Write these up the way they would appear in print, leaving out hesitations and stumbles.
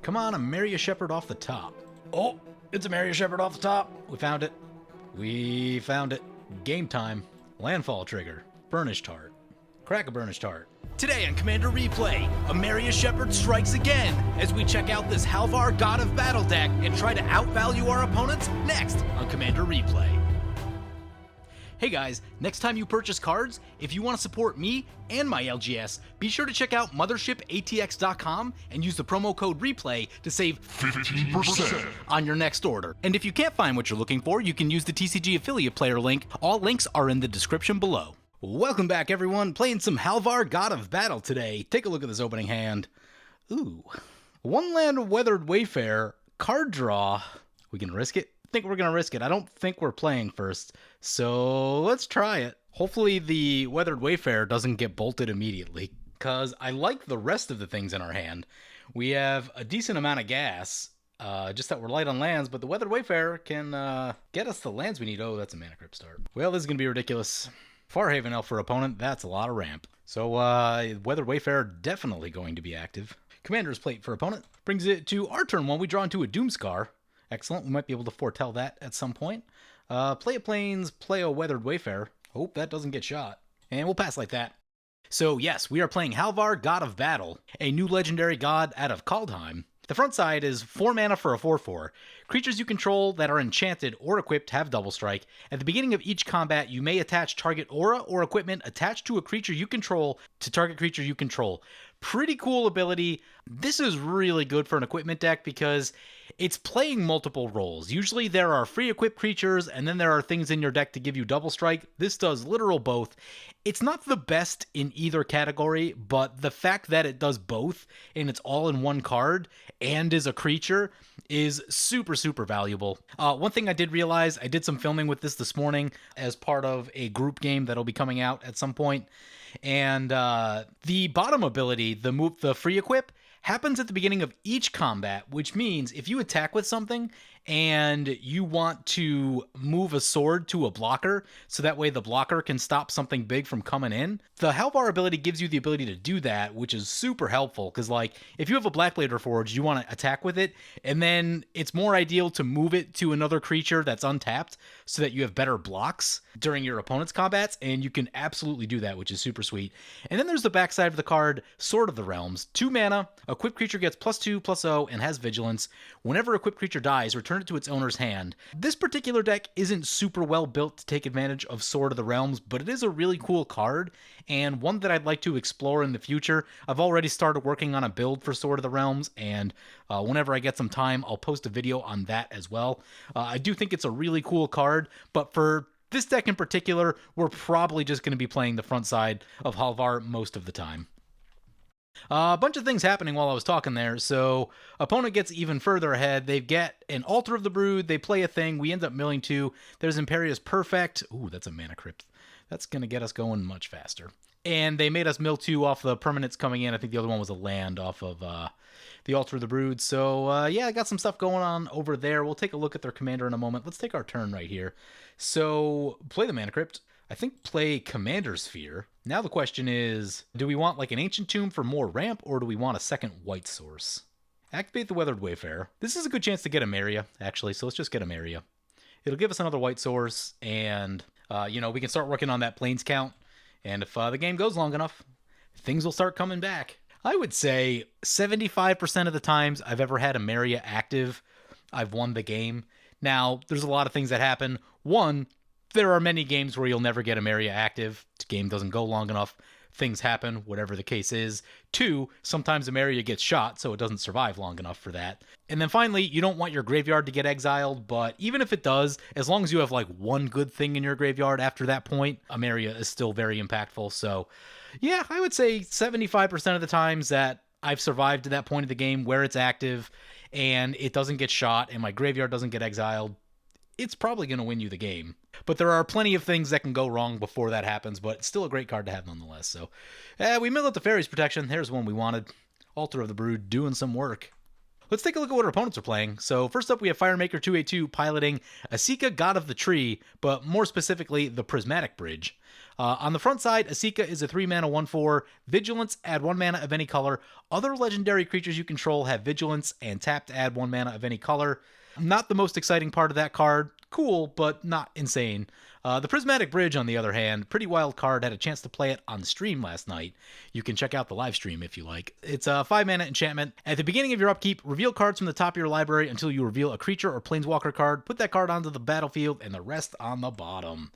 Come on, Emeria Shepherd off the top. Oh, it's Emeria Shepherd off the top. We found it. We found it. Game time. Landfall trigger. Burnished heart. Crack a burnished heart. Today on Commander Replay, Emeria Shepherd strikes again as we check out this Halvar God of Battle deck and try to outvalue our opponents next on Commander Replay. Hey guys, next time you purchase cards, if you want to support me and my LGS, be sure to check out mothershipatx.com and use the promo code REPLAY to save 15% on your next order. And if you can't find what you're looking for, you can use the TCG affiliate player link. All links are in the description below. Welcome back, everyone. Playing some Halvar God of Battle today. Take a look at this opening hand. Ooh. One land Weathered Wayfarer. Card draw. We can risk it? I think we're going to risk it. I don't think we're playing first. So let's try it. Hopefully the Weathered Wayfarer doesn't get bolted immediately, because I like the rest of the things in our hand. We have a decent amount of gas, just that we're light on lands, but the Weathered Wayfarer can get us the lands we need. Oh, that's a Mana Crypt start. Well, this is going to be ridiculous. Farhaven Elf for opponent, that's a lot of ramp. So Weathered Wayfarer definitely going to be active. Commander's Plate for opponent. Brings it to our turn when we draw into a Doomscar. Excellent, we might be able to foretell that at some point. Play a Plains, play a Weathered Wayfarer. Hope that doesn't get shot. And we'll pass like that. So yes, we are playing Halvar, God of Battle, a new legendary god out of Kaldheim. The front side is 4 mana for a 4/4. Creatures you control that are enchanted or equipped have double strike. At the beginning of each combat, you may attach target aura or equipment attached to a creature you control to target creature you control. Pretty cool ability. This is really good for an equipment deck because it's playing multiple roles. Usually there are free equipped creatures and then there are things in your deck to give you double strike. This does literal both. It's not the best in either category, but the fact that it does both and it's all in one card and is a creature is super, super valuable. One thing I did realize, I did some filming with this morning as part of a group game that'll be coming out at some point. And the bottom ability, the free equip, happens at the beginning of each combat, which means if you attack with something and you want to move a sword to a blocker so that way the blocker can stop something big from coming in, the Halvar ability gives you the ability to do that, which is super helpful because, like, if you have a Blackblade Reforged, you want to attack with it, and then it's more ideal to move it to another creature that's untapped so that you have better blocks during your opponent's combats, and you can absolutely do that, which is super sweet. And then there's the backside of the card, Sword of the Realms. 2 mana, equipped creature gets +2/+0 and has Vigilance. Whenever equipped creature dies, return it to its owner's hand. This particular deck isn't super well built to take advantage of Sword of the Realms, but it is a really cool card, and one that I'd like to explore in the future. I've already started working on a build for Sword of the Realms, and whenever I get some time, I'll post a video on that as well. I do think it's a really cool card, but for this deck in particular, we're probably just going to be playing the front side of Halvar most of the time. A bunch of things happening while I was talking there. So opponent gets even further ahead. They get an Altar of the Brood. They play a thing. We end up milling 2. There's Imperious Perfect. Ooh, that's a Mana Crypt. That's going to get us going much faster. And they made us mill 2 off the permanents coming in. I think the other one was a land off of the Altar of the Brood. So yeah, I got some stuff going on over there. We'll take a look at their commander in a moment. Let's take our turn right here. So play the Mana Crypt. I think play Commander Sphere. Now the question is, do we want like an Ancient Tomb for more ramp, or do we want a second white source? Activate the Weathered Wayfarer. This is a good chance to get Emeria, actually, so let's just get Emeria. It'll give us another white source, and, we can start working on that Plains count, and if the game goes long enough, things will start coming back. I would say 75% of the times I've ever had Emeria active, I've won the game. Now, there's a lot of things that happen. One, there are many games where you'll never get Emeria active. The game doesn't go long enough. Things happen, whatever the case is. 2, sometimes Emeria gets shot, so it doesn't survive long enough for that. And then finally, you don't want your graveyard to get exiled, but even if it does, as long as you have like one good thing in your graveyard after that point, Emeria is still very impactful. So yeah, I would say 75% of the times that I've survived to that point of the game where it's active and it doesn't get shot and my graveyard doesn't get exiled, it's probably going to win you the game. But there are plenty of things that can go wrong before that happens, but it's still a great card to have nonetheless. So we mill out the Fairies Protection. There's one we wanted. Altar of the Brood doing some work. Let's take a look at what our opponents are playing. So first up, we have Firemaker 282 piloting Esika, God of the Tree, but more specifically, the Prismatic Bridge. On the front side, Esika is a 3-mana 1/4. Vigilance, add 1 mana of any color. Other legendary creatures you control have Vigilance, and tap to add 1 mana of any color. Not the most exciting part of that card. Cool, but not insane. The Prismatic Bridge, on the other hand, pretty wild card. Had a chance to play it on stream last night. You can check out the live stream if you like. It's a 5-mana enchantment. At the beginning of your upkeep, reveal cards from the top of your library until you reveal a creature or planeswalker card. Put that card onto the battlefield and the rest on the bottom.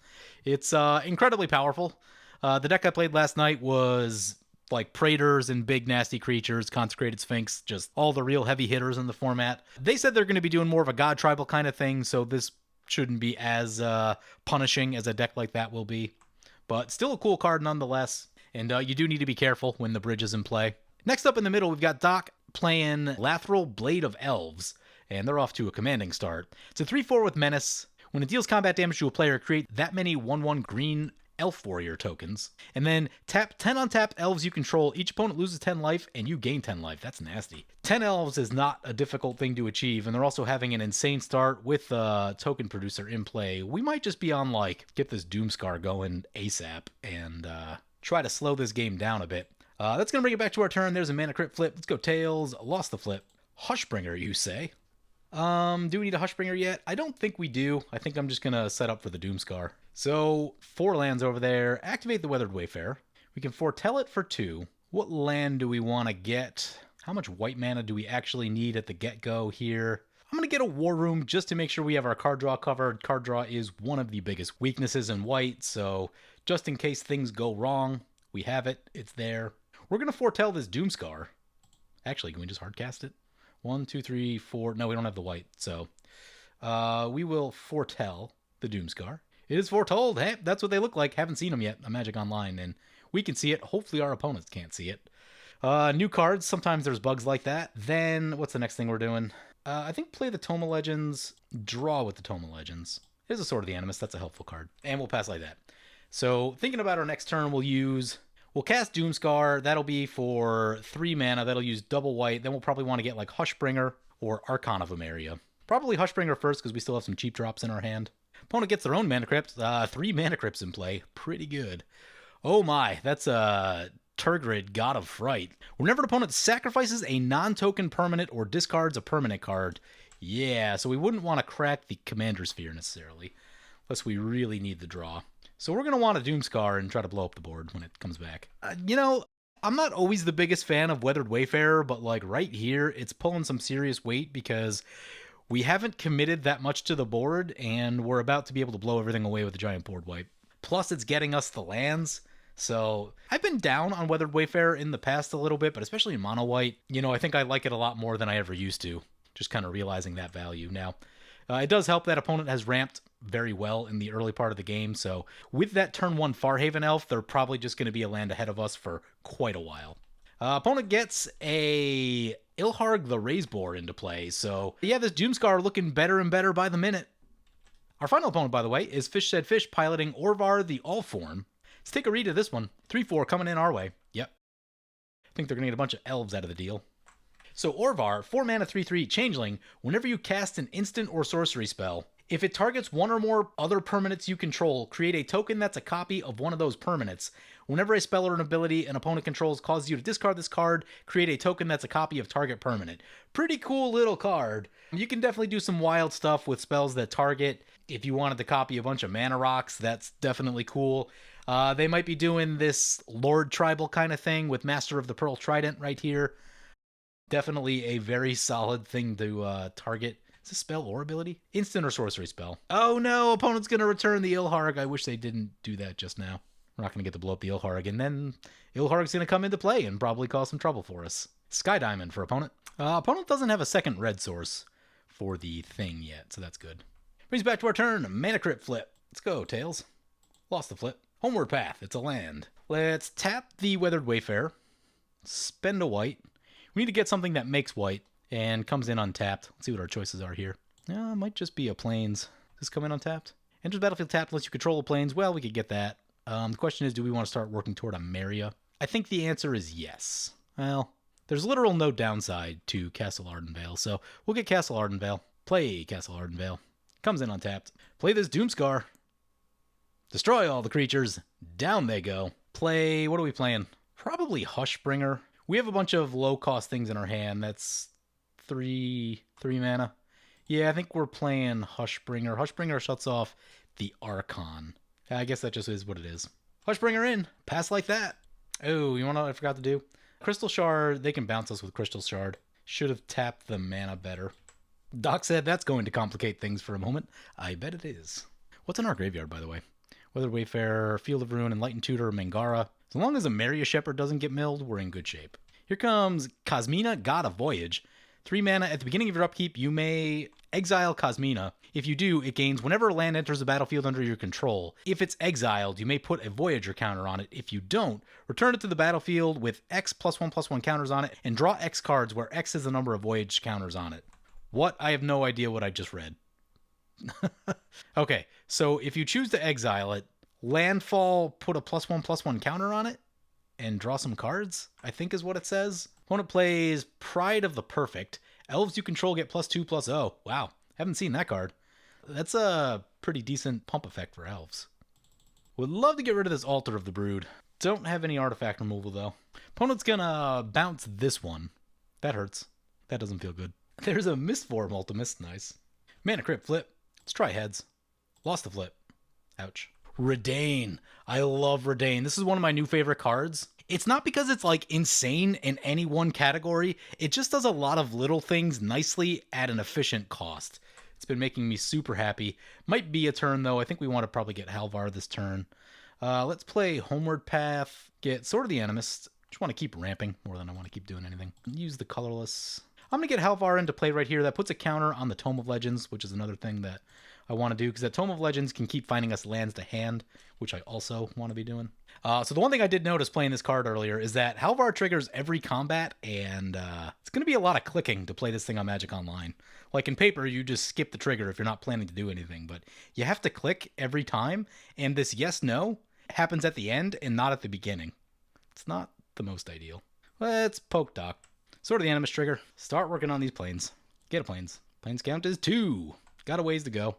It's incredibly powerful. The deck I played last night was like Praetors and big nasty creatures, Consecrated Sphinx, just all the real heavy hitters in the format. They said they're going to be doing more of a God Tribal kind of thing, so this shouldn't be as punishing as a deck like that will be. But still a cool card nonetheless, and you do need to be careful when the bridge is in play. Next up in the middle, we've got Doc playing Lathril, Blade of Elves, and they're off to a commanding start. It's a 3/4 with Menace. When it deals combat damage to a player, create that many 1/1 green Elf Warrior tokens, and then tap 10 untapped elves you control. Each opponent loses 10 life, and you gain 10 life. That's nasty. 10 elves is not a difficult thing to achieve, and they're also having an insane start with a token producer in play. We might just be on, like, get this Doomscar going ASAP and try to slow this game down a bit. That's going to bring it back to our turn. There's a mana crypt flip. Let's go Tails. Lost the flip. Hushbringer, you say? Do we need a Hushbringer yet? I don't think we do. I think I'm just going to set up for the Doomscar. So, 4 lands over there. Activate the Weathered Wayfarer. We can foretell it for 2. What land do we want to get? How much white mana do we actually need at the get-go here? I'm going to get a War Room just to make sure we have our card draw covered. Card draw is one of the biggest weaknesses in white, so just in case things go wrong, we have it. It's there. We're going to foretell this Doomscar. Actually, can we just hardcast it? 1, 2, 3, 4. No, we don't have the white, so we will foretell the Doomscar. It is foretold. Hey, that's what they look like. Haven't seen them yet on Magic Online, and we can see it. Hopefully our opponents can't see it. New cards. Sometimes there's bugs like that. Then, what's the next thing we're doing? I think play the Tome of Legends, draw with the Tome of Legends. Here's a Sword of the Animus. That's a helpful card. And we'll pass like that. So, thinking about our next turn, we'll cast Doomscar. That'll be for 3 mana. That'll use double white. Then we'll probably want to get like Hushbringer or Archon of Emeria. Probably Hushbringer first because we still have some cheap drops in our hand. Opponent gets their own mana crypt. 3 mana crypts in play. Pretty good. Oh my, that's a Turgid, God of Fright. Whenever an opponent sacrifices a non-token permanent or discards a permanent card. Yeah, so we wouldn't want to crack the Commander Sphere necessarily, unless we really need the draw. So we're going to want a Doomscar and try to blow up the board when it comes back. I'm not always the biggest fan of Weathered Wayfarer, but like right here, it's pulling some serious weight because we haven't committed that much to the board, and we're about to be able to blow everything away with a giant board wipe. Plus, it's getting us the lands. So I've been down on Weathered Wayfarer in the past a little bit, but especially in mono white. I think I like it a lot more than I ever used to. Just kind of realizing that value now. It does help that opponent has ramped very well in the early part of the game. So with that turn 1 Farhaven Elf, they're probably just going to be a land ahead of us for quite a while. Opponent gets a Ilharg the Razeboar into play. So yeah, this Doomscar looking better and better by the minute. Our final opponent, by the way, is Fish Said Fish piloting Orvar the Allform. Let's take a read of this one. 3/4 coming in our way. Yep. I think they're going to get a bunch of elves out of the deal. So Orvar, 4 mana 3/3 changeling. Whenever you cast an instant or sorcery spell, if it targets one or more other permanents you control, create a token that's a copy of one of those permanents. Whenever a spell or an ability an opponent controls causes you to discard this card, create a token that's a copy of target permanent. Pretty cool little card. You can definitely do some wild stuff with spells that target. If you wanted to copy a bunch of mana rocks, that's definitely cool. They might be doing this Lord Tribal kind of thing with Master of the Pearl Trident right here. Definitely a very solid thing to target. Is this spell or ability? Instant or sorcery spell. Oh no, opponent's going to return the Ilharg. I wish they didn't do that just now. We're not going to get to blow up the Ilharg, and then Ilharg's going to come into play and probably cause some trouble for us. Sky Diamond for opponent. Opponent doesn't have a second red source for the thing yet, so that's good. Brings back to our turn. Mana Crypt flip. Let's go, Tails. Lost the flip. Homeward Path. It's a land. Let's tap the Weathered Wayfarer. Spend a white. We need to get something that makes white and comes in untapped. Let's see what our choices are here. It might just be a plains. Does this come in untapped? Enters battlefield tapped unless you control the plains. Well, we could get that. The question is, do we want to start working toward Emeria? I think the answer is yes. Well, There's literal no downside to Castle Ardenvale, so we'll get Castle Ardenvale. Play Castle Ardenvale. Comes in untapped. Play this Doomscar. Destroy all the creatures. Down they go. Play, what are we playing? Probably Hushbringer. We have a bunch of low-cost things in our hand. That's three mana. Yeah, I think we're playing Hushbringer. Hushbringer shuts off the Archon. I guess that just is what it is. Hushbringer in. Pass like that. Oh, you want to know what I forgot to do? Crystal Shard, they can bounce us with Crystal Shard. Should have tapped the mana better. Doc said that's going to complicate things for a moment. I bet it is. What's in our graveyard, by the way? Weathered Wayfarer, Field of Ruin, Enlightened Tutor, Mangara. As long as Emeria Shepherd doesn't get milled, we're in good shape. Here comes Cosmina, God of Voyage. 3 mana. At the beginning of your upkeep, you may exile Cosmina. If you do, it gains whenever a land enters the battlefield under your control. If it's exiled, you may put a Voyager counter on it. If you don't, return it to the battlefield with X +1/+1 counters on it, and draw X cards where X is the number of Voyage counters on it. What? I have no idea what I just read. Okay, so if you choose to exile it, landfall, put a +1/+1 counter on it, and draw some cards, I think is what it says. Opponent plays Pride of the Perfect. Elves you control get +2/+0. Wow, haven't seen that card. That's a pretty decent pump effect for Elves. Would love to get rid of this Altar of the Brood. Don't have any artifact removal, though. Opponent's gonna bounce this one. That hurts. That doesn't feel good. There's a Mistform Ultimus. Nice. Mana Crypt flip. Let's try heads. Lost the flip. Ouch. Redain. I love Redain. This is one of my new favorite cards. It's not because it's like insane in any one category. It just does a lot of little things nicely at an efficient cost. It's been making me super happy. Might be a turn though. I think we want to probably get Halvar this turn. Let's play Homeward Path. Get Sword of the Animist. Just want to keep ramping more than I want to keep doing anything. Use the colorless. I'm going to get Halvar into play right here. That puts a counter on the Tome of Legends, which is another thing that I want to do, because that Tome of Legends can keep finding us lands to hand, which I also want to be doing. So the one thing I did notice playing this card earlier is that Halvar triggers every combat, and it's going to be a lot of clicking to play this thing on Magic Online. Like in paper, you just skip the trigger if you're not planning to do anything, but you have to click every time, and this yes-no happens at the end and not at the beginning. It's not the most ideal. Let's poke Doc. Sword of the Animist trigger. Start working on these planes. Get a planes. Planes count is 2. Got a ways to go.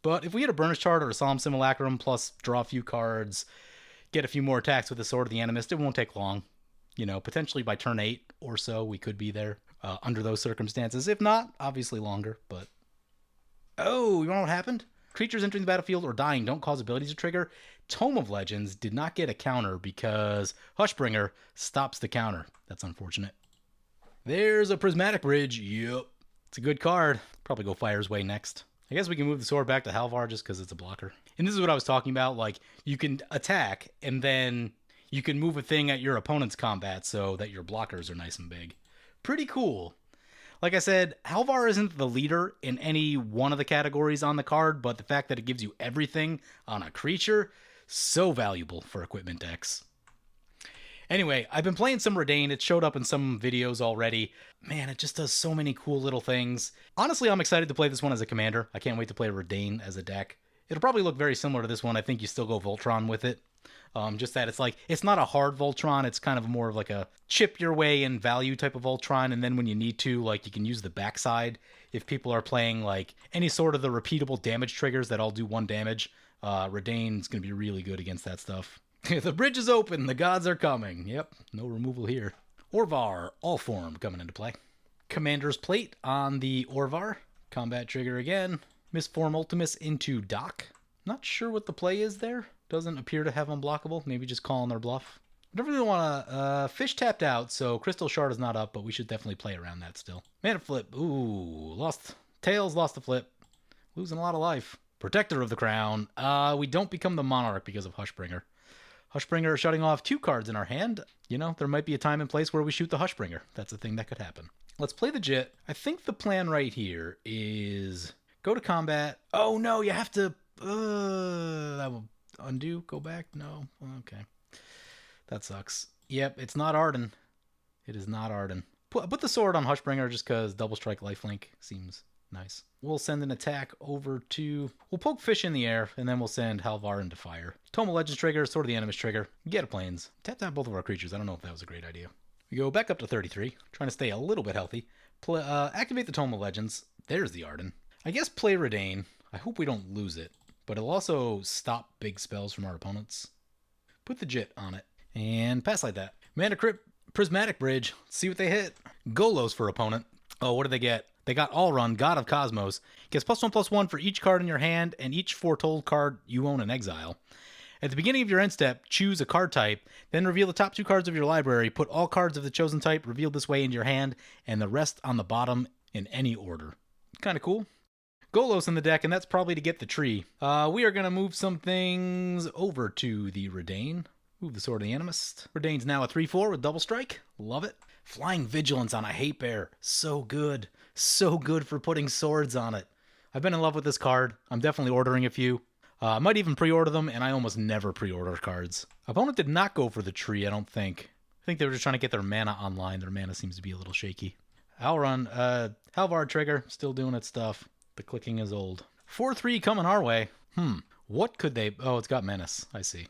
But if we hit a Burnish Chart or a Solemn Simulacrum, plus draw a few cards, get a few more attacks with the Sword of the Animist, it won't take long. You know, potentially by turn 8 or so, we could be there under those circumstances. If not, obviously longer, but... Oh, you know what happened? Creatures entering the battlefield or dying don't cause abilities to trigger. Tome of Legends did not get a counter because Hushbringer stops the counter. That's unfortunate. There's a Prismatic Bridge. Yep. It's a good card. Probably go Fire's Way next. I guess we can move the sword back to Halvar just because it's a blocker. And this is what I was talking about. Like, you can attack, and then you can move a thing at your opponent's combat so that your blockers are nice and big. Pretty cool. Like I said, Halvar isn't the leader in any one of the categories on the card, but the fact that it gives you everything on a creature, so valuable for equipment decks. Anyway, I've been playing some Redain. It showed up in some videos already. Man, it just does so many cool little things. Honestly, I'm excited to play this one as a commander. I can't wait to play Redain as a deck. It'll probably look very similar to this one. I think you still go Voltron with it. Just that it's not a hard Voltron. It's kind of more of like a chip your way in value type of Voltron. And then when you need to, like, you can use the backside. If people are playing like any sort of the repeatable damage triggers that all do 1 damage, Redain's going to be really good against that stuff. The bridge is open. The gods are coming. Yep, no removal here. Orvar, all form coming into play. Commander's Plate on the Orvar. Combat trigger again. Mistform Ultimus into Doc. Not sure what the play is there. Doesn't appear to have unblockable. Maybe just calling their bluff. I don't really want to... Fish tapped out, so Crystal Shard is not up, but we should definitely play around that still. Mana flip. Ooh, lost. Tails lost the flip. Losing a lot of life. Protector of the Crown. We don't become the Monarch because of Hushbringer. Hushbringer shutting off 2 cards in our hand. You know, there might be a time and place where we shoot the Hushbringer. That's a thing that could happen. Let's play the Jit. I think the plan right here is go to combat. Oh, no, you have to... that will undo, go back? No? Okay. That sucks. Yep, it's not Arden. It is not Arden. Put the sword on Hushbringer just because double strike lifelink seems nice. We'll send an attack over to... We'll poke Fish in the air, and then we'll send Halvar into fire. Tome of Legends trigger, Sword of the Animist trigger. Get a planes. Tap both of our creatures. I don't know if that was a great idea. We go back up to 33, trying to stay a little bit healthy. Activate the Tome of Legends. There's the Arden. I guess play Redain. I hope we don't lose it, but it'll also stop big spells from our opponents. Put the Jit on it, and pass like that. Mana Crypt, Prismatic Bridge. Let's see what they hit. Golos for opponent. Oh, what do they get? They got Allrun, God of Cosmos. Gets +1/+1 for each card in your hand and each foretold card you own in exile. At the beginning of your end step, choose a card type, then reveal the top 2 cards of your library. Put all cards of the chosen type revealed this way into your hand, and the rest on the bottom in any order. Kind of cool. Golos in the deck, and that's probably to get the tree. We are going to move some things over to the Redain. Move the Sword of the Animist. Redain's now a 3/4 with double strike. Love it. Flying Vigilance on a Hate Bear. So good. So good for putting swords on it. I've been in love with this card. I'm definitely ordering a few. I might even pre-order them, and I almost never pre-order cards. Opponent did not go for the tree, I don't think. I think they were just trying to get their mana online. Their mana seems to be a little shaky. Halvar trigger, still doing its stuff. The clicking is old. 4/3 coming our way. What could they... Oh, it's got Menace. I see.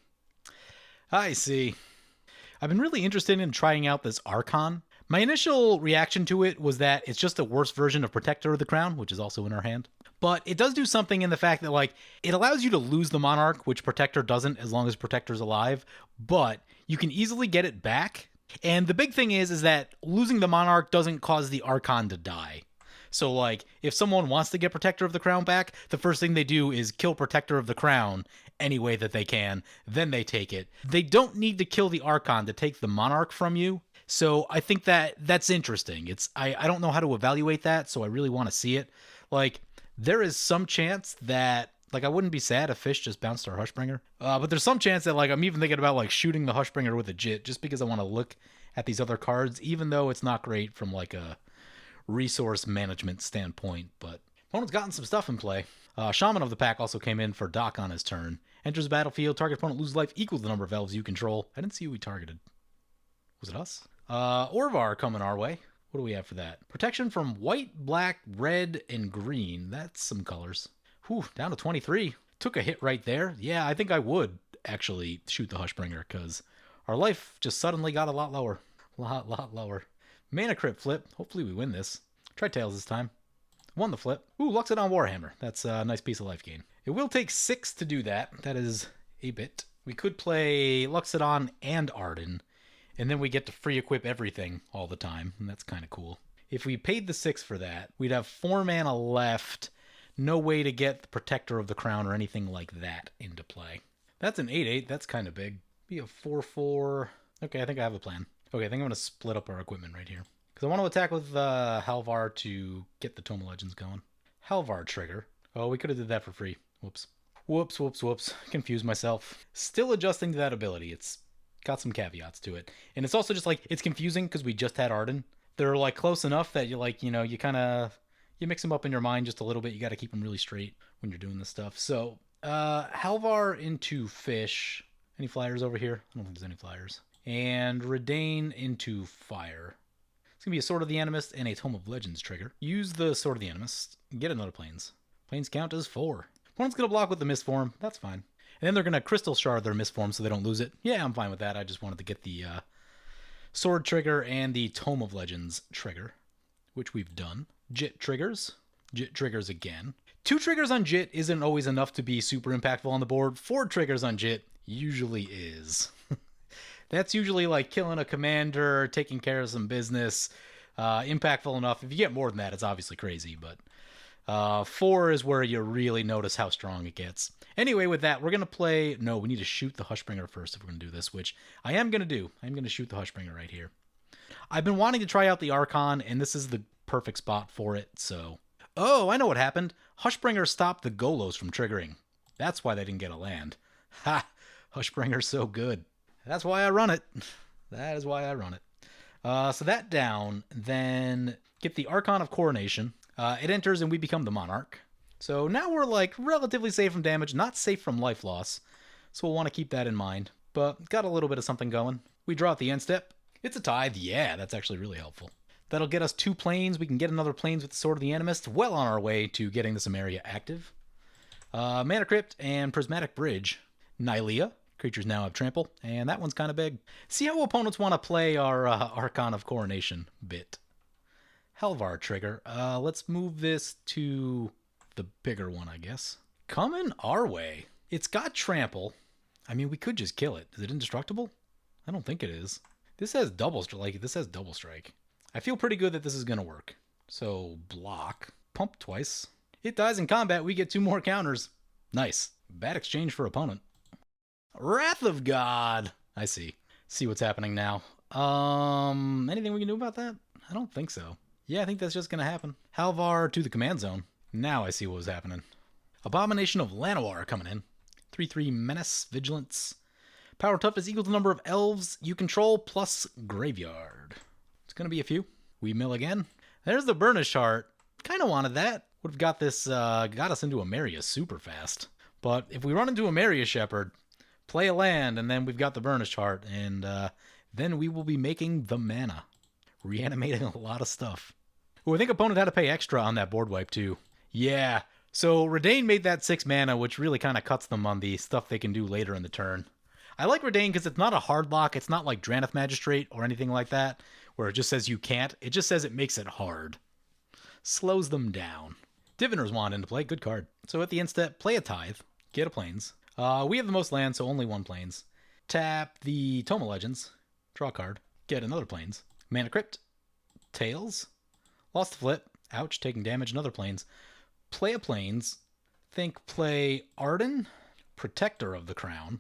I've been really interested in trying out this Archon. My initial reaction to it was that it's just a worse version of Protector of the Crown, which is also in our hand. But it does do something in the fact that, like, it allows you to lose the Monarch, which Protector doesn't as long as Protector's alive, but you can easily get it back. And the big thing is that losing the Monarch doesn't cause the Archon to die. So, like, if someone wants to get Protector of the Crown back, the first thing they do is kill Protector of the Crown any way that they can, then they take it. They don't need to kill the Archon to take the Monarch from you. So I think that's interesting. I don't know how to evaluate that, so I really want to see it. Like, there is some chance that, like, I wouldn't be sad if Fish just bounced our Hushbringer. But there's some chance that, like, I'm even thinking about, like, shooting the Hushbringer with a Jit just because I want to look at these other cards, even though it's not great from, like, a resource management standpoint. But opponent's gotten some stuff in play. Shaman of the Pack also came in for Doc on his turn. Enters the battlefield. Target opponent loses life equal to the number of elves you control. I didn't see who we targeted. Was it us? Orvar coming our way. What do we have for that? Protection from white, black, red, and green. That's some colors. Whew, down to 23. Took a hit right there. Yeah, I think I would actually shoot the Hushbringer because our life just suddenly got a lot lower. Lot lower. Mana Crypt flip. Hopefully we win this. Try Tails this time. Won the flip. Ooh, Luxodon Warhammer. That's a nice piece of life gain. It will take 6 to do that. That is a bit. We could play Luxodon and Arden, and then we get to free equip everything all the time, and that's kind of cool. If we paid the 6 for that, we'd have 4 mana left. No way to get the Protector of the Crown or anything like that into play. That's an 8/8. That's kind of big. Be a 4/4. Okay, I think I have a plan. Okay, I think I'm going to split up our equipment right here. Because I want to attack with Halvar to get the Tome of Legends going. Halvar trigger. Oh, we could have did that for free. Whoops. Confused myself. Still adjusting to that ability. It's got some caveats to it. And it's also just like, it's confusing because we just had Arden. They're like close enough that you like, you know, you kind of, you mix them up in your mind just a little bit. You got to keep them really straight when you're doing this stuff. So, Halvar into Fish. Any flyers over here? I don't think there's any flyers. And Redain into Fire. It's going to be a Sword of the Animist and a Tome of Legends trigger. Use the Sword of the Animist. Get another Plains. Plains count as 4. Opponent's going to block with the Mistform. That's fine. And then they're going to Crystal Shard their Mistform so they don't lose it. Yeah, I'm fine with that. I just wanted to get the Sword trigger and the Tome of Legends trigger, which we've done. Jit triggers. Jit triggers again. 2 triggers on Jit isn't always enough to be super impactful on the board. 4 triggers on Jit usually is. That's usually like killing a commander, taking care of some business, impactful enough. If you get more than that, it's obviously crazy, but 4 is where you really notice how strong it gets. Anyway, with that, we're going to play... No, we need to shoot the Hushbringer first if we're going to do this, which I am going to do. I'm going to shoot the Hushbringer right here. I've been wanting to try out the Archon, and this is the perfect spot for it, so... Oh, I know what happened. Hushbringer stopped the Golos from triggering. That's why they didn't get a land. Ha! Hushbringer's so good. That's why I run it. That is why I run it. So that down, then get the Archon of Coronation. It enters and we become the Monarch. So now we're like relatively safe from damage, not safe from life loss. So we'll want to keep that in mind. But got a little bit of something going. We draw at the end step. It's a tithe. Yeah, that's actually really helpful. That'll get us 2 planes. We can get another planes with the Sword of the Animist. Well on our way to getting this Emeria active. Mana Crypt and Prismatic Bridge. Nylea. Creatures now have trample, and that one's kind of big. See how opponents want to play our Archon of Coronation bit. Halvar trigger. Let's move this to the bigger one, I guess. Coming our way. It's got trample. I mean, we could just kill it. Is it indestructible? I don't think it is. This has double strike. I feel pretty good that this is going to work. So, block. Pump twice. It dies in combat. We get 2 more counters. Nice. Bad exchange for opponent. Wrath of God. I see. See what's happening now. Anything we can do about that? I don't think so. Yeah, I think that's just going to happen. Halvar to the command zone. Now I see what was happening. Abomination of Llanowar coming in. 3/3 menace, vigilance. Power tough is equal to the number of elves you control plus graveyard. It's going to be a few. We mill again. There's the Burnished Heart. Kind of wanted that. Would have got this, got us into Emeria super fast. But if we run into Emeria Shepherd, play a land, and then we've got the Burnished Heart, and then we will be making the mana. Reanimating a lot of stuff. Ooh, I think opponent had to pay extra on that board wipe too. Yeah. So Redain made that 6 mana, which really kind of cuts them on the stuff they can do later in the turn. I like Redain because it's not a hard lock. It's not like Drannith Magistrate or anything like that, where it just says you can't. It just says it makes it hard. Slows them down. Diviner's Wand into play. Good card. So at the end step, play a Tithe. Get a Plains. We have the most land, so only 1 Plains. Tap the Tome of Legends. Draw a card. Get another Plains. Mana Crypt. Tails. Lost the flip. Ouch, taking damage. Another Plains. Play a Plains. Think play Arden. Protector of the Crown.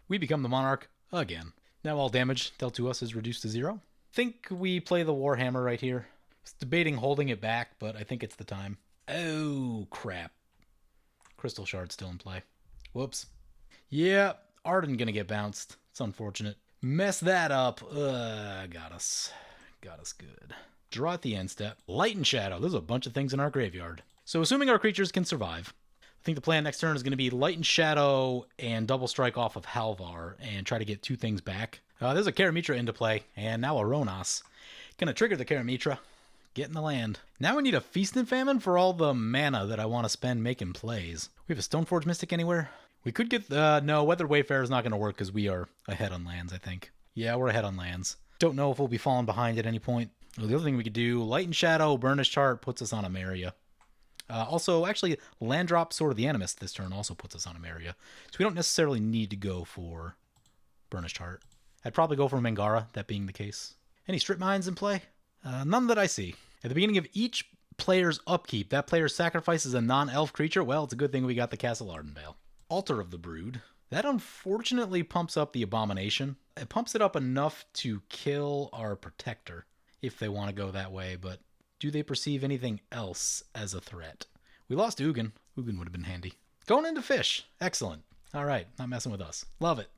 We become the Monarch again. Now all damage dealt to us is reduced to 0. Think we play the Warhammer right here. I was debating holding it back, but I think it's the time. Oh, crap. Crystal Shard still in play. Whoops. Yeah, Arden gonna get bounced. It's unfortunate. Mess that up. Got us. Got us good. Draw at the end step. Light and Shadow. There's a bunch of things in our graveyard. So assuming our creatures can survive, I think the plan next turn is going to be Light and Shadow and double strike off of Halvar and try to get 2 things back. There's a Karamitra into play, and now a Ronas. Gonna trigger the Karamitra. Get in the land. Now we need a Feast and Famine for all the mana that I want to spend making plays. We have a Stoneforge Mystic anywhere? We could get... no, Weathered Wayfarer is not going to work because we are ahead on lands, I think. Yeah, we're ahead on lands. Don't know if we'll be falling behind at any point. Well, the other thing we could do, Light and Shadow, Burnished Heart puts us on Emeria. Also, actually, Land Drop Sword of the Animist this turn also puts us on Emeria. So we don't necessarily need to go for Burnished Heart. I'd probably go for Mangara, that being the case. Any Strip Mines in play? None that I see. At the beginning of each player's upkeep, that player sacrifices a non-elf creature. Well, it's a good thing we got the Castle Ardenvale. Altar of the Brood. That unfortunately pumps up the Abomination. It pumps it up enough to kill our Protector, if they want to go that way, but do they perceive anything else as a threat? We lost Ugin. Ugin would have been handy. Going into Fish. Excellent. All right, not messing with us. Love it.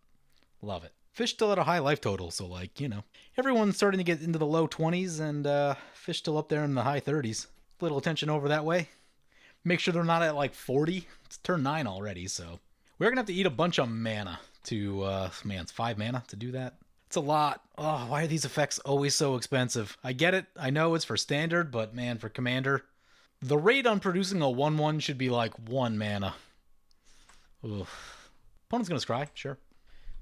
Love it. Fish still at a high life total, so like, you know. Everyone's starting to get into the low 20s, and Fish still up there in the high 30s. Little attention over that way. Make sure they're not at like 40. It's turn 9 already, so. We're going to have to eat a bunch of mana to, man, it's 5 mana to do that. It's a lot. Oh, why are these effects always so expensive? I get it. I know it's for standard, but man, for commander, the rate on producing a 1/1 should be like 1 mana. Ugh. Opponent's going to scry, sure.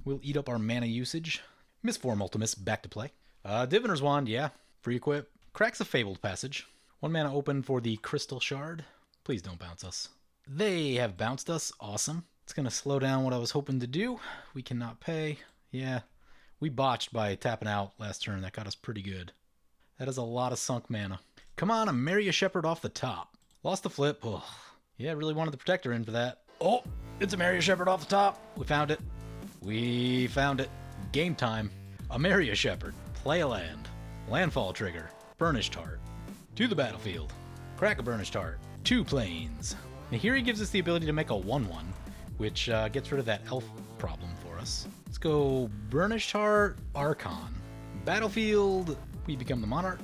We'll eat up our mana usage. Misform Ultimus, back to play. Diviner's Wand, yeah. Free equip. Cracks of Fabled Passage. 1 mana open for the Crystal Shard. Please don't bounce us. They have bounced us. Awesome. It's going to slow down what I was hoping to do. We cannot pay. Yeah. We botched by tapping out last turn. That got us pretty good. That is a lot of sunk mana. Come on, Emeria Shepherd off the top. Lost the flip. Oh, yeah, really wanted the Protector in for that. Oh, it's Emeria Shepherd off the top. We found it. We found it. Game time. Emeria Shepherd. Play a land. Landfall trigger. Burnished Heart. To the battlefield. Crack a Burnished Heart. 2 Plains. Now here he gives us the ability to make a 1/1, which gets rid of that elf problem for us. Let's go Burnished Heart, Archon. Battlefield, we become the Monarch.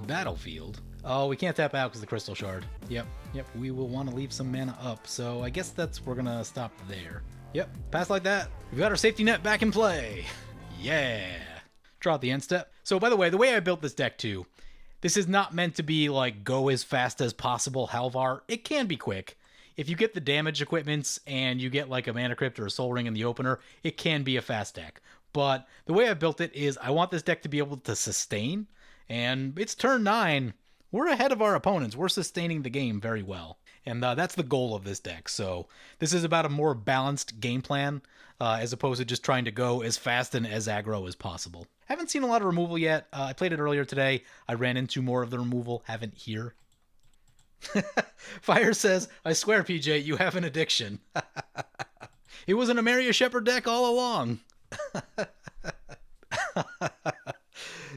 Battlefield. Oh, we can't tap out because of the Crystal Shard. Yep, we will want to leave some mana up, so I guess we're going to stop there. Yep, pass like that. We've got our safety net back in play. Yeah. Draw at the end step. So by the way I built this deck too, this is not meant to be like go as fast as possible Halvar. It can be quick. if you get the damage equipments and you get like a Mana Crypt or a Soul Ring in the opener, it can be a fast deck. But the way I built it is I want this deck to be able to sustain, and it's turn 9. We're ahead of our opponents. We're sustaining the game very well. And that's the goal of this deck. So this is about a more balanced game plan as opposed to just trying to go as fast and as aggro as possible. Haven't seen a lot of removal yet. I played it earlier today. I ran into more of the removal. Haven't here. Fire says, I swear, PJ, you have an addiction. It was an Emeria Shepherd deck all along.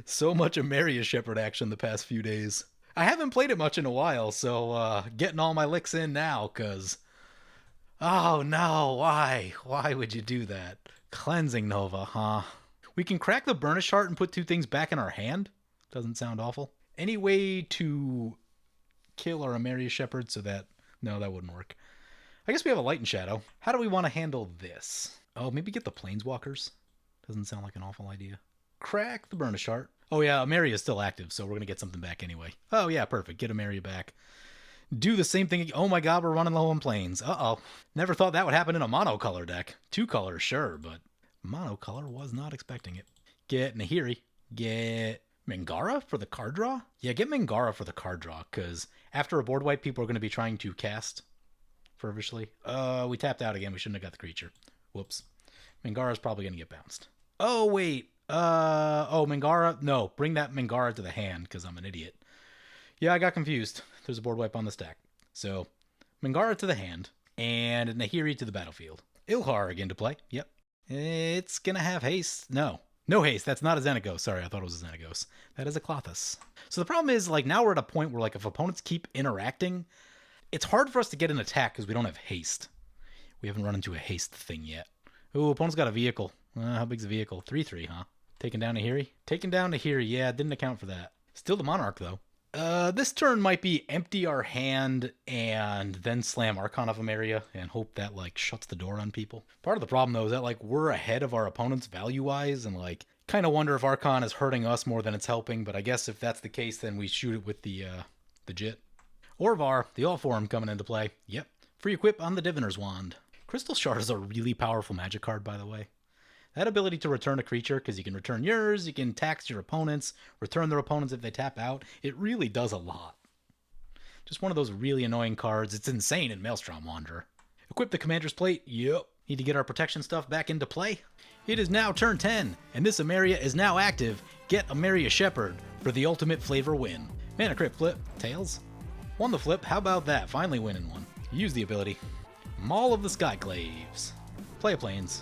So much Emeria Shepherd action the past few days. I haven't played it much in a while, so getting all my licks in now, because... Oh no, why? Why would you do that? Cleansing Nova, huh? We can crack the Burnished Heart and put 2 things back in our hand? Doesn't sound awful. Any way to kill our Emeria Shepherd so that... No, that wouldn't work. I guess we have a Light and Shadow. How do we want to handle this? Oh, maybe get the Planeswalkers? Doesn't sound like an awful idea. Crack the Burnished Heart. Oh yeah, Emeria is still active, so we're going to get something back anyway. Oh yeah, perfect. Get Emeria back. Do the same thing. Oh my god, we're running low on planes. Uh-oh. Never thought that would happen in a monocolor deck. 2 colors, sure, but monocolor was not expecting it. Get Nahiri. Get Mangara for the card draw? Yeah, get Mangara for the card draw, because after a board wipe, people are going to be trying to cast fervishly. We tapped out again. We shouldn't have got the creature. Whoops. Mangara's probably going to get bounced. Oh, wait. Oh, Mangara. No, bring that Mangara to the hand, because I'm an idiot. Yeah, I got confused. There's a board wipe on the stack. So, Mangara to the hand, and Nahiri to the battlefield. Ilhar again to play. Yep. It's going to have haste. No haste. That's not a Xenagos. Sorry, I thought it was a Xenagos. That is a Klothys. So the problem is, like, now we're at a point where, like, if opponents keep interacting, it's hard for us to get an attack because we don't have haste. We haven't run into a haste thing yet. Ooh, opponent's got a vehicle. How big's the vehicle? 3/3, huh? Taking down Nahiri? Taking down Nahiri, yeah, didn't account for that. Still the Monarch, though. This turn might be empty our hand and then slam Archon of Emeria and hope that, like, shuts the door on people. Part of the problem, though, is that, like, we're ahead of our opponents value-wise and, like, kind of wonder if Archon is hurting us more than it's helping, but I guess if that's the case, then we shoot it with the Jit. Orvar, the All-Form coming into play. Yep. Free equip on the Diviner's Wand. Crystal Shard is a really powerful magic card, by the way. That ability to return a creature, because you can return yours, you can tax your opponents, return their opponents if they tap out. It really does a lot. Just one of those really annoying cards. It's insane in Maelstrom Wanderer. Equip the Commander's Plate. Yep. Need to get our protection stuff back into play. It is now turn 10, and this Emeria is now active. Get Emeria Shepherd for the ultimate flavor win. Mana Crypt flip. Tails. Won the flip. How about that? Finally winning one. Use the ability. Maul of the Skyclaves. Play a Plains.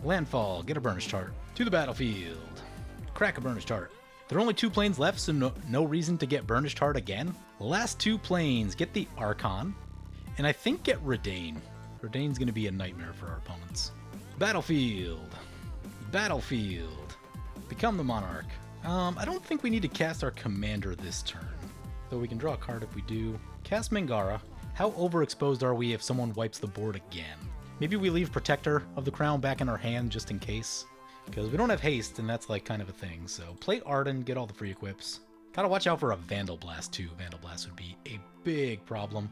Landfall, get a Burnished Heart. To the battlefield. Crack a Burnished Heart. There are only 2 planes left, so no reason to get Burnished Heart again. Last 2 planes, get the Archon, and I think get Redain. Redain's going to be a nightmare for our opponents. Battlefield. Battlefield. Become the Monarch. I don't think we need to cast our Commander this turn, though we can draw a card if we do. Cast Mangara. How overexposed are we if someone wipes the board again? Maybe we leave Protector of the Crown back in our hand just in case. Because we don't have haste, and that's like kind of a thing. So play Arden, get all the free equips. Gotta watch out for a Vandal Blast too. Vandal Blast would be a big problem.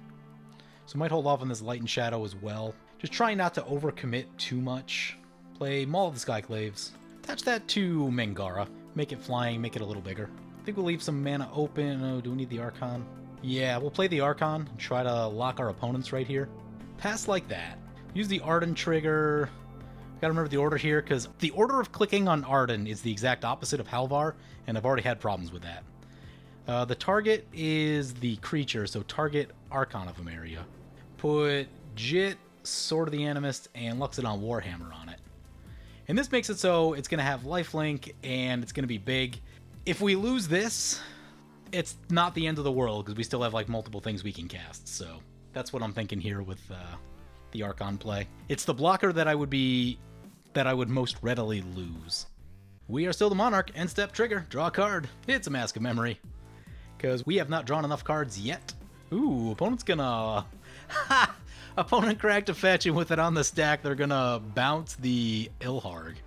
So might hold off on this Light and Shadow as well. Just try not to overcommit too much. Play Maul of the Skyclaves. Attach that to Mangara. Make it flying, make it a little bigger. I think we'll leave some mana open. Oh, do we need the Archon? Yeah, we'll play the Archon and try to lock our opponents right here. Pass like that. Use the Arden trigger. Gotta remember the order here, because the order of clicking on Arden is the exact opposite of Halvar, and I've already had problems with that. The target is the creature, so target Archon of Emeria. Put Jit, Sword of the Animist, and Luxodon Warhammer on it. And this makes it so it's going to have lifelink, and it's going to be big. If we lose this, it's not the end of the world, because we still have like multiple things we can cast, so that's what I'm thinking here with the Archon play. It's the blocker that I would most readily lose. We are still the Monarch. End step trigger. Draw a card. It's a Mask of Memory. Because we have not drawn enough cards yet. Ooh, opponent's gonna... Ha! Opponent cracked a fetch, and with it on the stack, they're gonna bounce the Ilharg.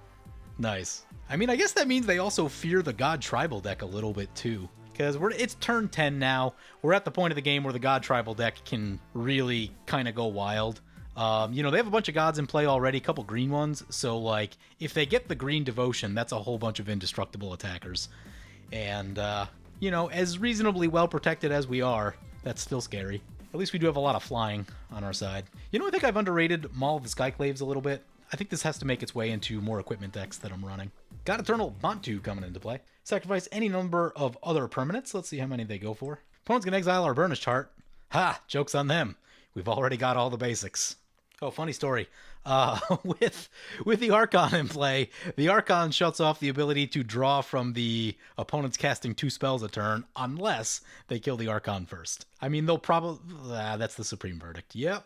Nice. I mean, I guess that means they also fear the God Tribal deck a little bit too. Because it's turn 10 now. We're at the point of the game where the God Tribal deck can really kind of go wild. You know, they have a bunch of gods in play already, a couple green ones. So, like, if they get the green devotion, that's a whole bunch of indestructible attackers. And, you know, as reasonably well protected as we are, that's still scary. At least we do have a lot of flying on our side. You know, I think I've underrated Maul of the Skyclaves a little bit. I think this has to make its way into more equipment decks that I'm running. Got Eternal Bantu coming into play. Sacrifice any number of other permanents. Let's see how many they go for. Opponent's gonna exile our Burnished Heart. Ha! Joke's on them. We've already got all the basics. Oh, funny story. With the Archon in play, the Archon shuts off the ability to draw from the opponent's casting 2 spells a turn, unless they kill the Archon first. I mean, they'll probably... that's the Supreme Verdict. Yep,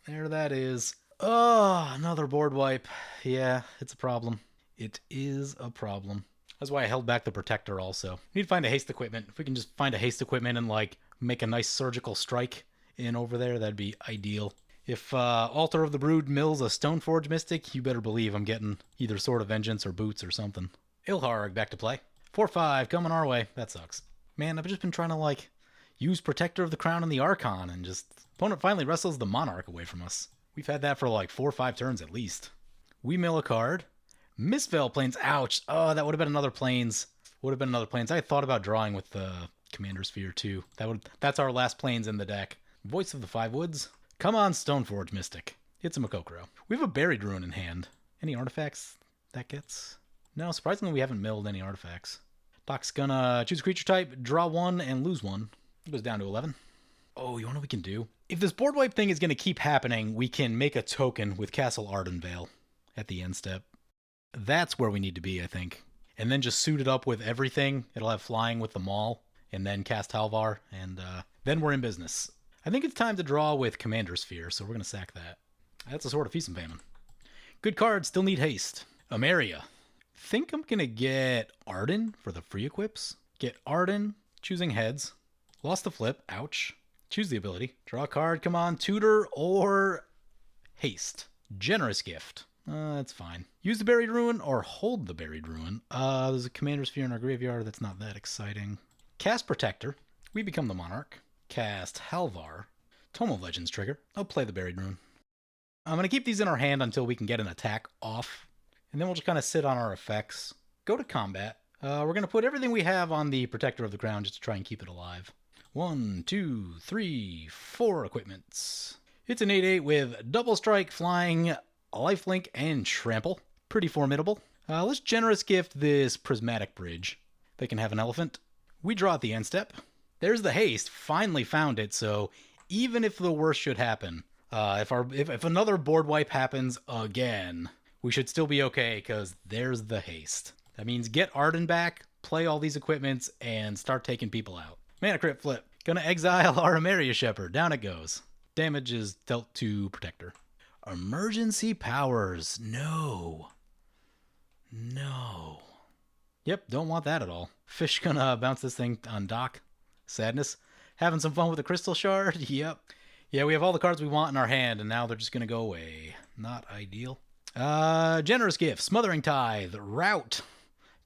there that is. Oh, another board wipe. Yeah, it's a problem. It is a problem. That's why I held back the Protector also. We need to find a haste equipment. If we can just find a haste equipment and, like, make a nice surgical strike in over there, that'd be ideal. If Altar of the Brood mills a Stoneforge Mystic, you better believe I'm getting either Sword of Vengeance or Boots or something. Ilharg back to play. 4-5 coming our way. That sucks. Man, I've just been trying to, like, use Protector of the Crown and the Archon, and just... Opponent finally wrestles the Monarch away from us. We've had that for, like, 4 or 5 turns at least. We mill a card. Mistveil Plains. Ouch. Oh, that would have been another Plains. Would have been another Plains. I had thought about drawing with the Commander Sphere, too. That's our last Plains in the deck. Voice of the Five Woods. Come on, Stoneforge Mystic. It's a Makokoro. We have a Buried Ruin in hand. Any artifacts that gets? No, surprisingly we haven't milled any artifacts. Doc's gonna choose a creature type, draw 1, and lose 1. It goes down to 11. Oh, you know what we can do? If this board wipe thing is gonna keep happening, we can make a token with Castle Ardenvale at the end step. That's where we need to be, I think. And then just suit it up with everything. It'll have flying with the Maul, and then cast Halvar, and then we're in business. I think it's time to draw with Commander Sphere, so we're going to sack that. That's a Sword of Feast and Famine. Good card, still need haste. Emeria. Think I'm going to get Arden for the free equips. Get Arden, choosing heads. Lost the flip, ouch. Choose the ability. Draw a card, come on, tutor or haste. Generous gift. That's fine. Use the Buried Ruin or hold the Buried Ruin. There's a Commander Sphere in our graveyard, that's not that exciting. Cast Protector. We become the Monarch. Cast Halvar. Tome of Legends trigger. I'll play the Buried Ruin. I'm going to keep these in our hand until we can get an attack off. And then we'll just kind of sit on our effects. Go to combat. We're going to put everything we have on the Protector of the Crown just to try and keep it alive. 1, 2, 3, 4 equipments. It's an 8/8 with double strike, flying, lifelink, and trample. Pretty formidable. Let's generous gift this Prismatic Bridge. They can have an elephant. We draw at the end step. There's the haste. Finally found it. So even if the worst should happen, if another board wipe happens again, we should still be okay because there's the haste. That means get Arden back, play all these equipments, and start taking people out. Mana Crypt flip. Gonna exile our Emeria Shepherd. Down it goes. Damage is dealt to Protector. Emergency powers. No. No. Yep, don't want that at all. Fish gonna bounce this thing on dock. Sadness. Having some fun with the Crystal Shard? Yep. Yeah, we have all the cards we want in our hand, and now they're just going to go away. Not ideal. Generous Gift. Smothering Tithe. Rout.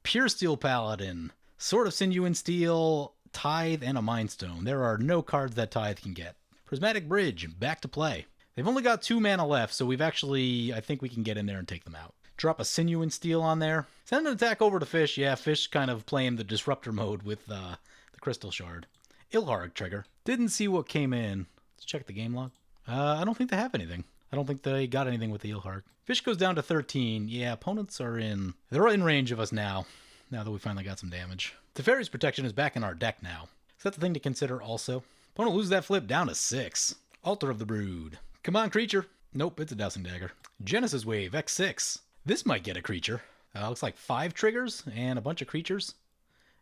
Pure Steel Paladin. Sword of Sinew and Steel. Tithe and a Mind Stone. There are no cards that Tithe can get. Prismatic Bridge. Back to play. They've only got 2 mana left, so we've actually... I think we can get in there and take them out. Drop a Sinew and Steel on there. Send an attack over to Fish. Yeah, Fish kind of playing the Disruptor mode with the Crystal Shard. Ilharg trigger. Didn't see what came in. Let's check the game log. I don't think they have anything. I don't think they got anything with the Ilharg. Fish goes down to 13. Yeah, opponents are in... They're in range of us now that we finally got some damage. Teferi's Protection is back in our deck now. So that's the thing to consider also. Opponent loses that flip down to 6. Altar of the Brood. Come on, creature. Nope, it's a Dowsing Dagger. Genesis Wave, X6. This might get a creature. Looks like 5 triggers and a bunch of creatures.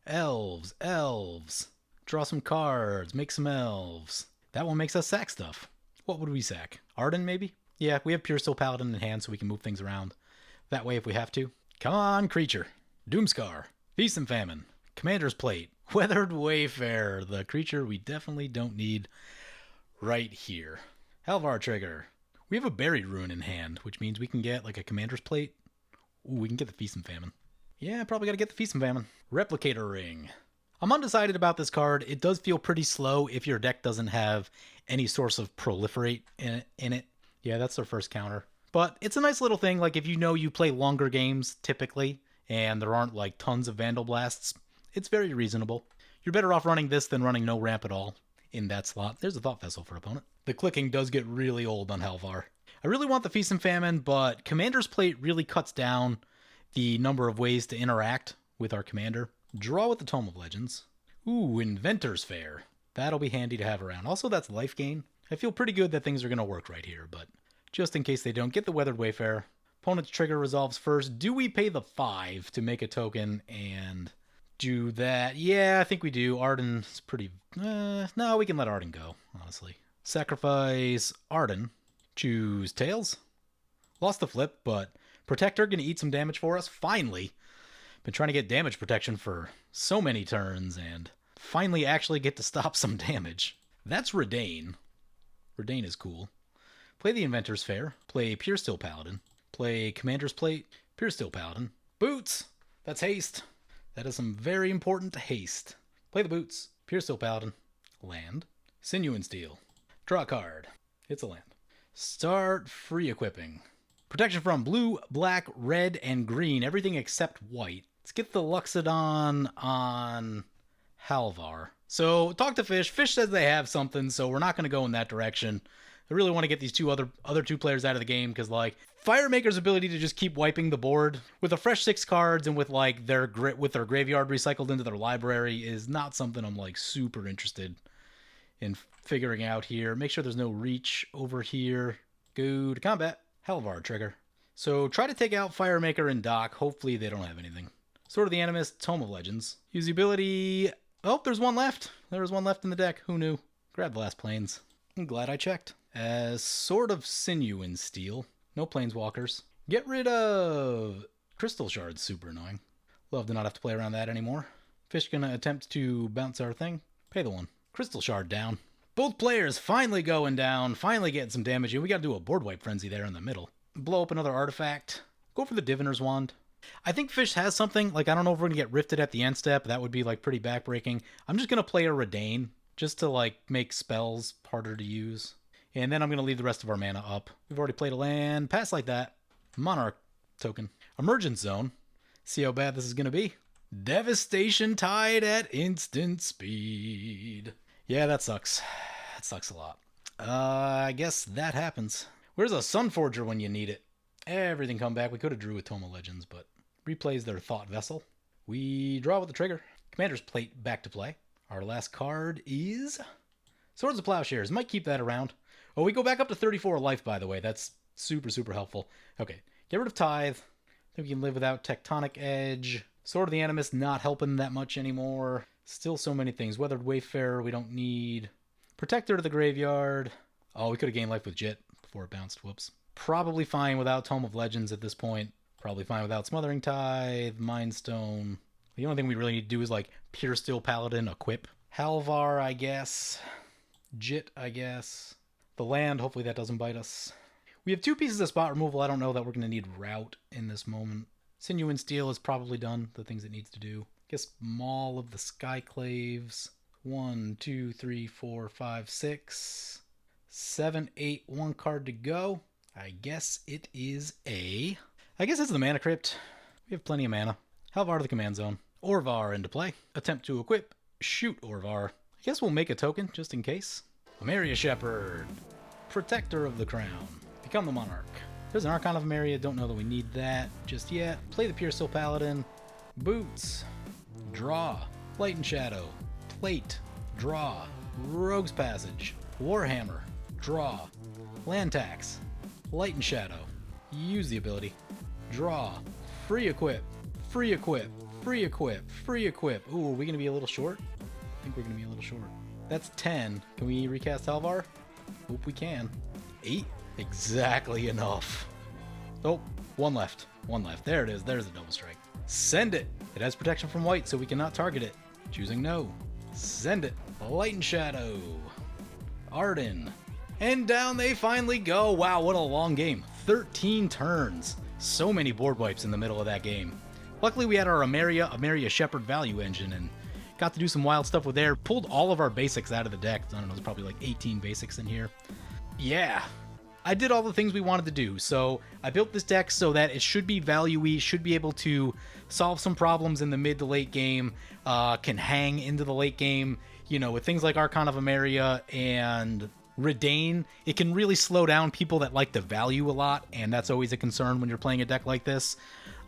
Elves. Draw some cards, make some elves. That one makes us sack stuff. What would we sack? Arden, maybe? Yeah, we have Pure Steel Paladin in hand so we can move things around. That way if we have to. Come on, creature. Doomscar. Feast and Famine. Commander's Plate. Weathered Wayfarer. The creature we definitely don't need right here. Halvar trigger. We have a Buried Ruin in hand, which means we can get like a Commander's Plate. Ooh, we can get the Feast and Famine. Yeah, probably gotta get the Feast and Famine. Replicator Ring. I'm undecided about this card. It does feel pretty slow if your deck doesn't have any source of proliferate in it. Yeah, that's their first counter. But it's a nice little thing, like if you know you play longer games typically, and there aren't like tons of Vandal Blasts, it's very reasonable. You're better off running this than running no ramp at all in that slot. There's a Thought Vessel for opponent. The clicking does get really old on Halvar. I really want the Feast and Famine, but Commander's Plate really cuts down the number of ways to interact with our commander. Draw with the Tome of Legends. Ooh, Inventor's Fair. That'll be handy to have around. Also, that's life gain. I feel pretty good that things are going to work right here, but just in case they don't, get the Weathered Wayfarer. Opponent's trigger resolves first. Do we pay the 5 to make a token and do that? Yeah, I think we do. Arden's pretty... no, we can let Arden go, honestly. Sacrifice Arden. Choose Tails. Lost the flip, but Protector going to eat some damage for us. Finally. Been trying to get damage protection for so many turns, and finally actually get to stop some damage. That's Redain. Redain is cool. Play the Inventor's Fair. Play Pure Steel Paladin. Play Commander's Plate. Pure Steel Paladin. Boots! That's haste. That is some very important haste. Play the Boots. Pure Steel Paladin. Land. Sinew and Steel. Draw a card. It's a land. Start free equipping. Protection from blue, black, red, and green. Everything except white. Let's get the Luxodon on Halvar. So, talk to Fish. Fish says they have something, so we're not going to go in that direction. I really want to get these other two players out of the game because, like, Firemaker's ability to just keep wiping the board with a fresh 6 cards and with, like, their graveyard recycled into their library is not something I'm, like, super interested in figuring out here. Make sure there's no reach over here. Go to combat. Halvar trigger. So, try to take out Firemaker and Doc. Hopefully they don't have anything. Sword of the Animist, Tome of Legends. Use the ability... Oh, there's one left. There was one left in the deck. Who knew? Grab the last planes. I'm glad I checked. As Sword of Sinew and Steel. No Planeswalkers. Get rid of... Crystal Shard's super annoying. Love to not have to play around that anymore. Fish gonna attempt to bounce our thing. Pay the 1. Crystal Shard down. Both players finally going down. Finally getting some damage in. We gotta do a board wipe frenzy there in the middle. Blow up another artifact. Go for the Diviner's Wand. I think Fish has something. Like, I don't know if we're going to get rifted at the end step. That would be, like, pretty backbreaking. I'm just going to play a Redain just to, like, make spells harder to use. And then I'm going to leave the rest of our mana up. We've already played a land. Pass like that. Monarch token. Emergence Zone. See how bad this is going to be. Devastation Tide at instant speed. Yeah, that sucks. That sucks a lot. I guess that happens. Where's a Sunforger when you need it? Everything come back. We could have drew with Tome of Legends, but replays their Thought Vessel. We draw with the trigger. Commander's Plate back to play. Our last card is Swords of Plowshares. Might keep that around. Oh, we go back up to 34 life, by the way. That's super, super helpful. Okay, get rid of Tithe. I think we can live without Tectonic Edge. Sword of the Animist not helping that much anymore. Still so many things. Weathered Wayfarer we don't need. Protector to the graveyard. Oh, we could have gained life with Jit before it bounced. Whoops. Probably fine without Tome of Legends at this point. Probably fine without Smothering Tithe, Mind Stone. The only thing we really need to do is, like, Pure Steel Paladin equip. Halvar, I guess. Jit, I guess. The land, hopefully that doesn't bite us. We have 2 pieces of spot removal. I don't know that we're going to need Route in this moment. Sinew and Steel is probably done, the things it needs to do. Guess Maul of the Skyclaves. 1, 2, 3, 4, 5, 6, 7, 8. 1 card to go. I guess it is a... I guess it's the Mana Crypt. We have plenty of mana. Halvar to the command zone. Orvar into play. Attempt to equip. Shoot Orvar. I guess we'll make a token, just in case. Emeria Shepherd. Protector of the Crown. Become the Monarch. There's an Archon of Emeria. Don't know that we need that just yet. Play the Pure Steel Paladin. Boots. Draw. Light and Shadow. Plate. Draw. Rogue's Passage. Warhammer. Draw. Land Tax. Light and Shadow. Use the ability. Draw. Free equip. Free equip. Free equip. Free equip. Ooh, are we going to be a little short? I think we're going to be a little short. That's 10. Can we recast Halvar? Hope we can. 8? Exactly enough. Oh, 1 left. 1 left. There it is. There's a double strike. Send it. It has protection from white, so we cannot target it. Choosing no. Send it. Light and Shadow. Arden. And down they finally go. Wow, what a long game. 13 turns. So many board wipes in the middle of that game. Luckily, we had our Emeria Shepherd value engine and Got to do some wild stuff with there. Pulled all of our basics out of the deck. I don't know, there's probably like 18 basics in here. Yeah, I did all the things we wanted to do. So I built this deck so that it should be value-y, should be able to solve some problems in the mid to late game, can hang into the late game. You know, with things like Archon of Emeria and Redain, it can really slow down people that like the value a lot, and that's always a concern when you're playing a deck like this.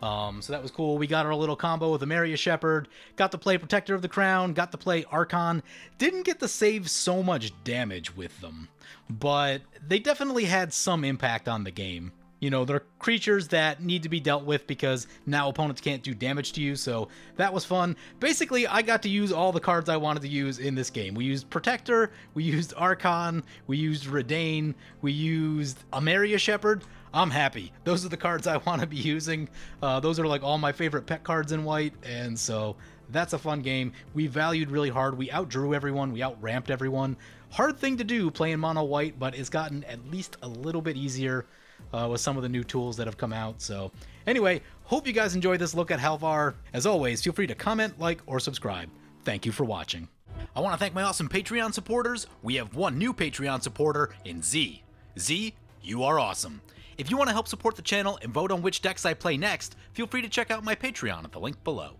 So that was cool. We got our little combo with Emeria Shepherd, got to play Protector of the Crown, got to play Archon. Didn't get to save so much damage with them, but they definitely had some impact on the game. You know, they're creatures that need to be dealt with because now opponents can't do damage to you, so that was fun. Basically, I got to use all the cards I wanted to use in this game. We used Protector, we used Archon, we used Redain, we used Emeria Shepherd. I'm happy. Those are the cards I want to be using. Those are like all my favorite pet cards in white, and so that's a fun game. We valued really hard. We outdrew everyone. We outramped everyone. Hard thing to do playing mono white, but it's gotten at least a little bit easier with some of the new tools that have come out. So anyway, hope you guys enjoyed this look at Halvar. As always, feel free to comment, like, or subscribe. Thank you for watching. I want to thank my awesome Patreon supporters. We have one new Patreon supporter in Z. Z, you are awesome. If you want to help support the channel and vote on which decks I play next, feel free to check out my Patreon at the link below.